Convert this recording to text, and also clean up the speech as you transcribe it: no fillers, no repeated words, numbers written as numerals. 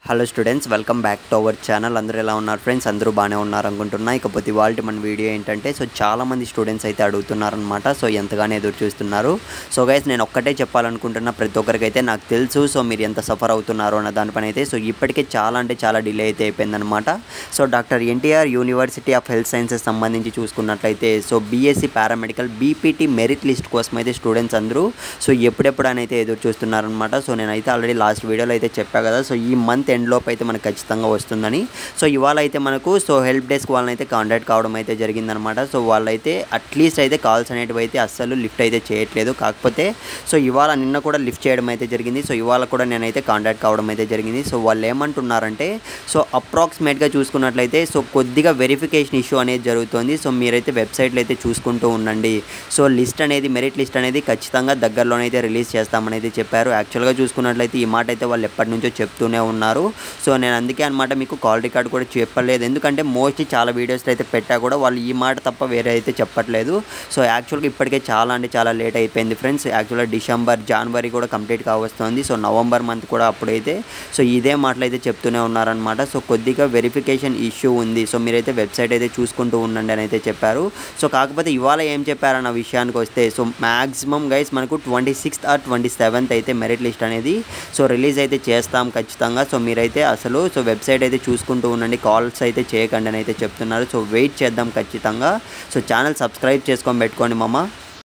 Hello students, welcome back to our channel. అందరూ ఎలా ఉన్నారు ఫ్రెండ్స్? అందరూ బాగానే ఉన్నారు అనుకుంటున్నా. ఇకపోతే ఇవాళ మన వీడియో ఏంటంటే చాలామంది స్టూడెంట్స్ అయితే అడుగుతున్నారనమాట. ఎంతగానో ఎదురు చూస్తున్నారు. గైస్, నేను ఒక్కటే చెప్పాలనుకుంటున్నా ప్రతి ఒక్కరికైతే. నాకు తెలుసు మీరు ఎంత సఫర్ అవుతున్నారో అన్న దానిపైన అయితే ఇప్పటికే చాలా అంటే చాలా డిలే అయితే అయిపోయిందనమాట. Doctor NTR university of health sciences సంబంధించి చూసుకున్నట్లయితే BSc paramedical BPT merit list కోసం అయితే స్టూడెంట్స్ అందరూ ఎప్పుడెప్పుడనైతే ఎదురు చూస్తున్నారనమాట. నేనైతే ఆల్రెడీ లాస్ట్ వీడియోలో అయితే చెప్పా కదా, ఈ మంత్ ఎండ్ లోపు అయితే మనకు ఖచ్చితంగా వస్తుందని. ఇవాళ అయితే మనకు హెల్ప్ డెస్క్ వాళ్ళని అయితే కాంటాక్ట్ కావడం అయితే జరిగిందనమాట. వాళ్ళైతే అట్లీస్ట్ అయితే కాల్స్ అనేటివి అయితే అస్సలు లిఫ్ట్ అయితే చేయట్లేదు. కాకపోతే ఇవాళ నిన్న కూడా లిఫ్ట్ చేయడం అయితే జరిగింది. ఇవాళ కూడా నేనైతే కాంటాక్ట్ కావడం అయితే జరిగింది. వాళ్ళు ఏమంటున్నారంటే అప్రాక్సిమేట్గా చూసుకున్నట్లయితే కొద్దిగా వెరిఫికేషన్ ఇష్యూ అనేది జరుగుతుంది. మీరైతే వెబ్సైట్లో అయితే చూసుకుంటూ ఉండండి. లిస్ట్ అనేది మెరిట్ లిస్ట్ అనేది ఖచ్చితంగా దగ్గరలోనైతే రిలీజ్ చేస్తామని అయితే చెప్పారు. యాక్చువల్గా చూసుకున్నట్లయితే ఈ మాట అయితే వాళ్ళు ఎప్పటి నుంచో చెప్తూనే ఉన్నారు. నేను అందుకే అనమాట మీకు కాల్ రికార్డ్ కూడా చెప్పలేదు. ఎందుకంటే మోస్ట్లీ చాలా వీడియోస్లో అయితే పెట్టా కూడా వాళ్ళు ఈ మాట తప్ప వేరే అయితే చెప్పట్లేదు. యాక్చువల్గా ఇప్పటికే చాలా అంటే చాలా లేట్ అయిపోయింది ఫ్రెండ్స్. యాక్చువల్గా డిసెంబర్, జనవరి కూడా కంప్లీట్ కావస్తుంది. నవంబర్ మంత్ కూడా అప్పుడైతే ఇదే మాటలు అయితే చెప్తూనే ఉన్నారనమాట. కొద్దిగా వెరిఫికేషన్ ఇష్యూ ఉంది. మీరైతే వెబ్సైట్ అయితే చూసుకుంటూ ఉండండి అని అయితే చెప్పారు. కాకపోతే ఇవాళ ఏం చెప్పారన్న విషయానికి వస్తే మ్యాక్సిమం గైస్ మనకు 26th or 27th అయితే మెరిట్ లిస్ట్ అనేది రిలీజ్ అయితే చేస్తాం ఖచ్చితంగా. మీరైతే అసలు వెబ్సైట్ అయితే చూసుకుంటూ ఉండండి, కాల్స్ అయితే చేయకండి అని అయితే చెప్తున్నారు. వెయిట్ చేద్దాం ఖచ్చితంగా. ఛానల్ సబ్స్క్రైబ్ చేసుకొని పెట్టుకోండి మామ.